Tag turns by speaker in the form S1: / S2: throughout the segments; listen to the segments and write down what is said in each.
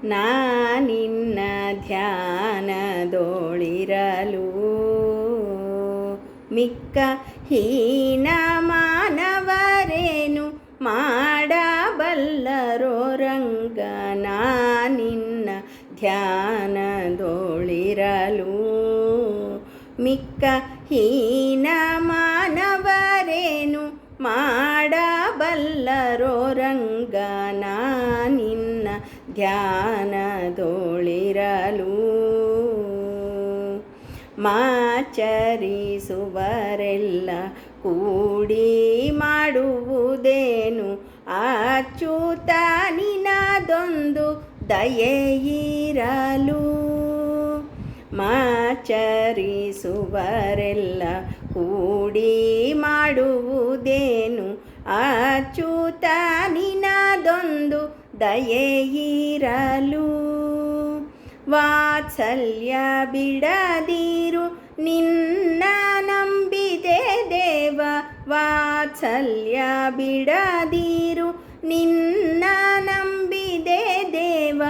S1: ನಾನಿನ್ನ ಧ್ಯಾನದೊಳಿರಲು ಮಿಕ್ಕ ಹೀನ ಮಾನವರೇನು ಮಾಡಬಲ್ಲರೋ ರಂಗ. ನಾನಿನ್ನ ಧ್ಯಾನದೊಳಿರಲು ಮಿಕ್ಕ ಹೀನ ಮಾನವರೇನು ಮಾಡಬಲ್ಲರೋ ರಂಗ. ನಾನಿನ್ನ ಧ್ಯಾನದೊಳಿರಲು ಮಾಚರಿಸುವರೆಲ್ಲ ಕೂಡಿ ಮಾಡುವುದೇನು ಅಚ್ಯುತ ನಿನದೊಂದು ದಯೆಯಿರಲು. ಮಾಚರಿಸುವರೆಲ್ಲ ಕೂಡಿ ಮಾಡುವುದೇನು ಅಚ್ಯುತ ನಿನದೊಂದು ದಯೆಯಿರಲು. ವಾತ್ಸಲ್ಯ ಬಿಡದಿರು ನಿನ್ನ ನಂಬಿದೆ ದೇವ. ವಾತ್ಸಲ್ಯ ಬಿಡದಿರು ನಿನ್ನ ನಂಬಿದೆ ದೇವ.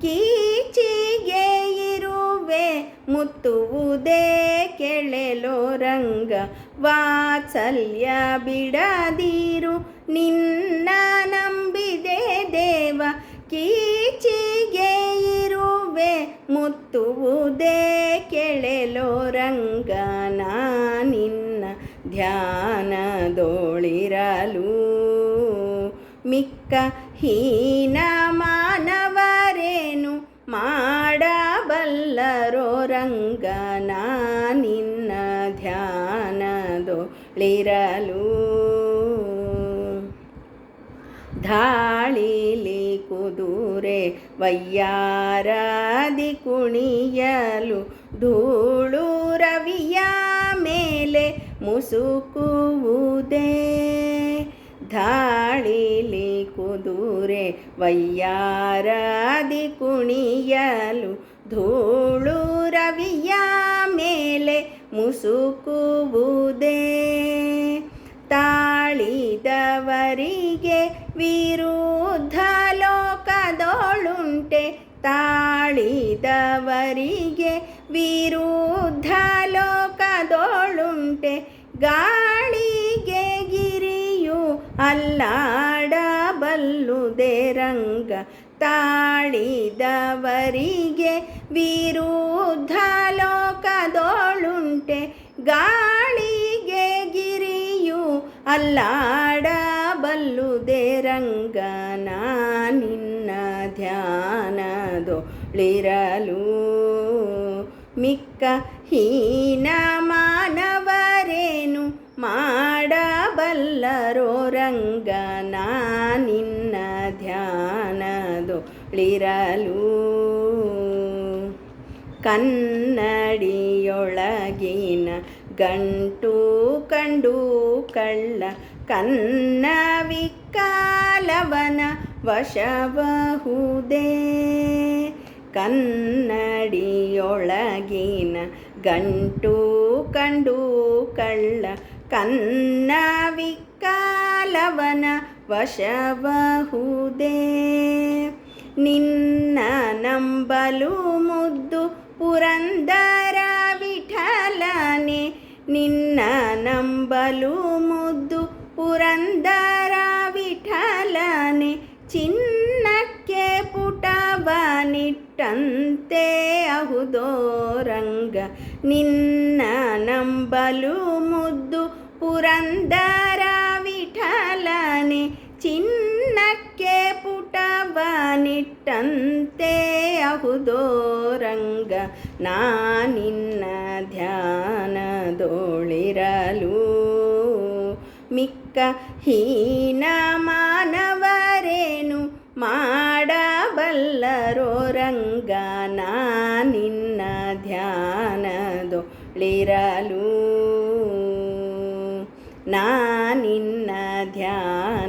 S1: ಕೀಚಿಗೆ ಇರುವೆ ಮುತ್ತುವುದೇ ಕೆಳೆಲೋ ರಂಗ. ವಾತ್ಸಲ್ಯ ಬಿಡದಿರು ನಿನ್ನ ನಂಬಿದೆ ದೇವ. ಕೀಚಿಗೆ ಇರುವೆ ಮುತ್ತುವುದೇ ಕೆಳೆಲೋ ರಂಗ. ನಾನಿನ್ನ ಧ್ಯಾನದೊಳಿರಲು ಮಿಕ್ಕ ಹೀನ ಮಾನವರೇನು ಮಾಡಬಲ್ಲರೋ ರಂಗ. ನಾನಿನ್ನ ಧ್ಯಾನದೊಳಿರಲು ಧಾಳಿಲಿ ಕುದುರೆ ವಯ್ಯಾರದಿ ಕುಣಿಯಲು ಧೂಳು ರವಿಯ ಮೇಲೆ ಮುಸುಕುವುದೇ. ಧಾಳಿಲಿ ಕುದುರೆ ವಯ್ಯಾರದಿ ಕುಣಿಯಲು ಧೂಳು ರವಿಯ ಮೇಲೆ ಮುಸುಕುವುದೇ. ತಾಳಿದವರಿಗೆ ವಿರುದ್ಧ ಲೋಕದೊಳುಂಟೆ. ತಾಳಿದವರಿಗೆ ವಿರುದ್ಧ ಲೋಕದೊಳುಂಟೆ. ಗಾಳಿಗೆ ಗಿರಿಯು ಅಲ್ಲಾಡಬಲ್ಲುದೇ ರಂಗ. ತಾಳಿದವರಿಗೆ ವಿರುದ್ಧ ಲೋಕದೊಳುಂಟೆ. ಗಾಳಿಗೆ ಗಿರಿಯು ಅಲ್ಲಾಡಬಲ್ಲುದೇ ರಂಗ. ನಾನಿನ್ನ ಧ್ಯಾನದೊಳಿರಲು ಮಿಕ್ಕ ಹೀನ ಮಾನವರೇನು ಮಾಡಬಲ್ಲರೋ ರಂಗ. ನಾನಿನ್ನ ಧ್ಯಾನದೊಳಿರಲು ಕನ್ನಡಿಯೊಳಗಿನ ಗಂಟು ಕಂಡು ಕಳ್ಳ ಕನ್ನ ವಿಕಾಲವನ ವಶಬಹುದೇ. ಕನ್ನಡಿಯೊಳಗಿನ ಗಂಟು ಕಂಡು ಕಳ್ಳ ಕನ್ನ ವಿಕಾಲವನ ವಶಬಹುದೇ. ನಿನ್ನ ನಂಬಲು ಮುದ್ದು ಪುರಂದರ ವಿಠಲನೆ. ನಿನ್ನ ನಂಬಲು ಮುದ್ದು ಪುರಂದರ ವಿಠಲನೆ. ಚಿನ್ನಕ್ಕೆ ಪುಟವನಿಟ್ಟಂತೆ ಅಹುದೋ ರಂಗ. ನಿನ್ನ ನಂಬಲು ಮುದ್ದು ಪುರಂದರ ವಿಠಲನೆ. ಚಿನ್ನಕ್ಕೆ ಪುಟವನಿಟ್ಟಂತೆ ಅಹುದೋ ರಂಗ. ನಾನಿನ್ನ ಧ್ಯಾನದೊಳಿರಲು ಮಿಕ್ಕ ಹೀನ ಮಾನವರೇನು ಮಾಡಬಲ್ಲರೋ ರಂಗ. ನಾನಿನ್ನ ಧ್ಯಾನದೊಳಿರಲು ನಾನಿನ್ನ ಧ್ಯಾನ